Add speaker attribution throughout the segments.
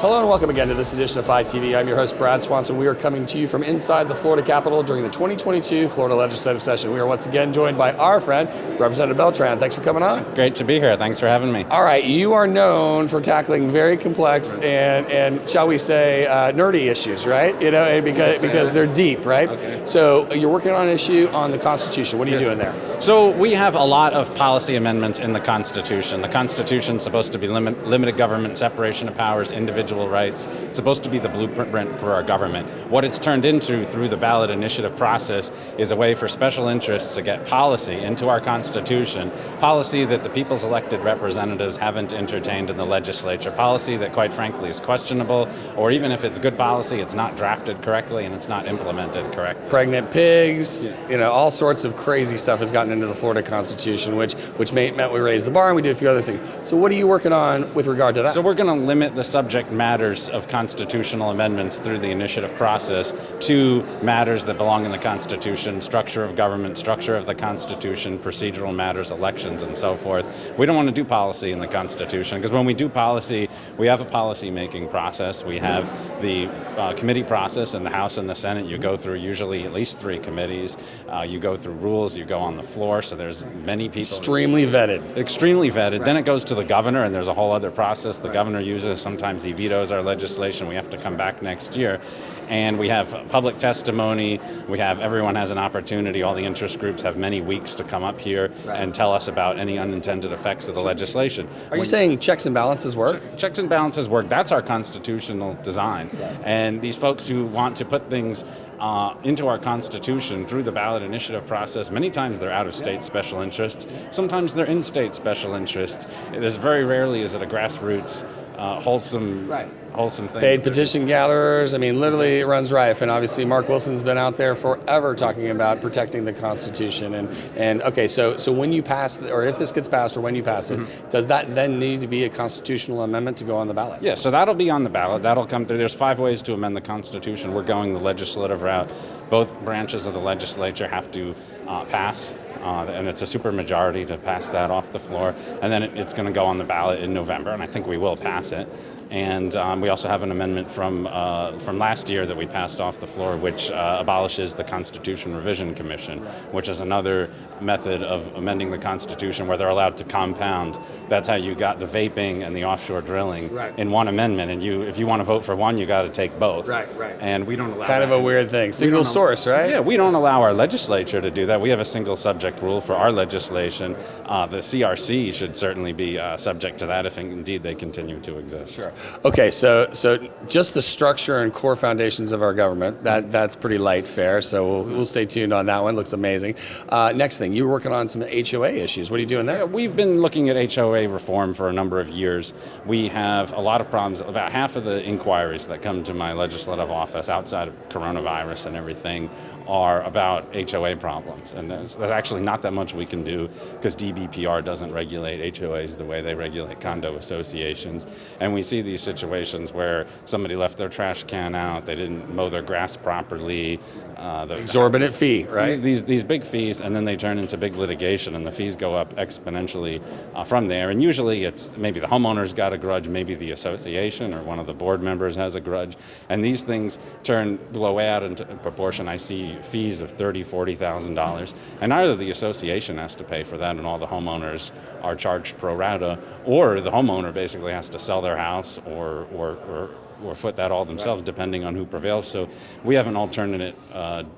Speaker 1: Hello and welcome again to this edition of Phi TV. I'm your host, Brad Swanson. We are coming to you from inside the Florida Capitol during the 2022 Florida Legislative Session. We are once again joined by our friend, Representative Beltran. Thanks for coming on.
Speaker 2: Great to be here. Thanks for having me.
Speaker 1: All right, you are known for tackling very complex and shall we say, nerdy issues, right? You know, and because they're deep, right?
Speaker 2: Okay.
Speaker 1: So you're working on an issue on the Constitution. What are you doing there?
Speaker 2: So we have a lot of policy amendments in the Constitution. The Constitution is supposed to be limited government, separation of powers, individual rights. It's supposed to be the blueprint for our government. What it's turned into through the ballot initiative process is a way for special interests to get policy into our Constitution, policy that the people's elected representatives haven't entertained in the legislature, policy that quite frankly is questionable, or even if it's good policy, it's not drafted correctly and it's not implemented correctly.
Speaker 1: Pregnant pigs, all sorts of crazy stuff has gotten into the Florida Constitution, which meant we raised the bar and we did a few other things. So what are you working on with regard to that?
Speaker 2: So we're going to limit the subject matters of constitutional amendments through the initiative process to matters that belong in the Constitution, structure of government, structure of the Constitution, procedural matters, elections, and so forth. We don't want to do policy in the Constitution because when we do policy, we have a policy-making process. We have the committee process in the House and the Senate. You go through usually at least 3 committees. You go through rules. You go on the floor. So there's many people.
Speaker 1: Extremely vetted.
Speaker 2: Extremely vetted.
Speaker 1: Right.
Speaker 2: Then it goes to the governor, and there's a whole other process the governor uses. Sometimes he vetoes our legislation. We have to come back next year. And we have public testimony. Everyone has an opportunity. All the interest groups have many weeks to come up here and tell us about any unintended effects of the legislation.
Speaker 1: Are you saying checks and balances work?
Speaker 2: Checks and balances work. That's our constitutional design. And these folks who want to put things into our Constitution through the ballot initiative process, many times they're out-of-state special interests. Sometimes they're in-state special interests. There's very rarely is it a grassroots, wholesome thing.
Speaker 1: Paid petition gatherers. I mean, literally it runs rife. And obviously Mark Wilson's been out there forever talking about protecting the Constitution. And okay, so when you pass, or if this gets passed or when you pass it, does that then need to be a constitutional amendment to go on the ballot?
Speaker 2: Yeah, so that'll be on the ballot. That'll come through. There's 5 ways to amend the Constitution. We're going the legislative route. Both branches of the legislature have to pass, and it's a supermajority to pass that off the floor. And then it's going to go on the ballot in November, and I think we will pass it. And we also have an amendment from last year that we passed off the floor, which abolishes the Constitution Revision Commission, which is another method of amending the Constitution where they're allowed to compound. That's how you got the vaping and the offshore drilling in one amendment. And if you want to vote for one, you got to take both. Right. And we don't allow
Speaker 1: kind of a weird thing. Single source, right?
Speaker 2: Yeah, we don't allow our legislature to do that. We have a single subject rule for our legislation. The CRC should certainly be subject to that if indeed they continue to exist.
Speaker 1: Sure. Okay, so just the structure and core foundations of our government, that's pretty light fare, so we'll stay tuned on that one. Looks amazing. Next thing, you were working on some HOA issues. What are you doing there?
Speaker 2: We've been looking at HOA reform for a number of years. We have a lot of problems. About half of the inquiries that come to my legislative office outside of coronavirus and everything are about HOA problems. And there's actually not that much we can do because DBPR doesn't regulate HOAs the way they regulate condo associations. And we see these situations where somebody left their trash can out, they didn't mow their grass properly.
Speaker 1: Exorbitant fee, right?
Speaker 2: These big fees, and then they turn into big litigation, and the fees go up exponentially from there. And usually it's maybe the homeowner's got a grudge, maybe the association or one of the board members has a grudge. And these things blow way out into proportion. I see fees of $30,000, $40,000. And either the association has to pay for that and all the homeowners are charged pro rata, or the homeowner basically has to sell their house or foot that all themselves, depending on who prevails. So we have an alternate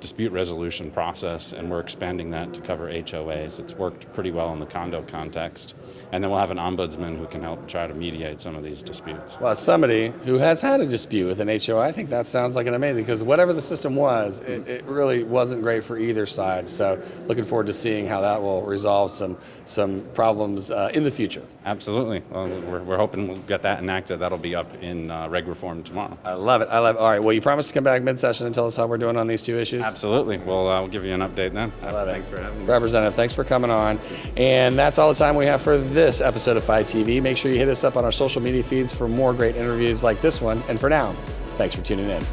Speaker 2: dispute resolution process, and we're expanding that to cover HOAs. It's worked pretty well in the condo context. And then we'll have an ombudsman who can help try to mediate some of these disputes.
Speaker 1: Well, as somebody who has had a dispute with an HOA, I think that sounds like an amazing, because whatever the system was, it really wasn't great for either side. So looking forward to seeing how that will resolve some problems in the future.
Speaker 2: Absolutely. Well, we're hoping we'll get that enacted. That'll be up in reg reform tomorrow.
Speaker 1: I love it. All right. Well, you promised to come back mid-session and tell us how we're doing on these 2 issues?
Speaker 2: Absolutely. Well, I'll give you an update then.
Speaker 1: I love it.
Speaker 2: Thanks for having me.
Speaker 1: Representative, thanks for coming on. And that's all the time we have for this episode of Phi TV. Make sure you hit us up on our social media feeds for more great interviews like this one. And for now, thanks for tuning in.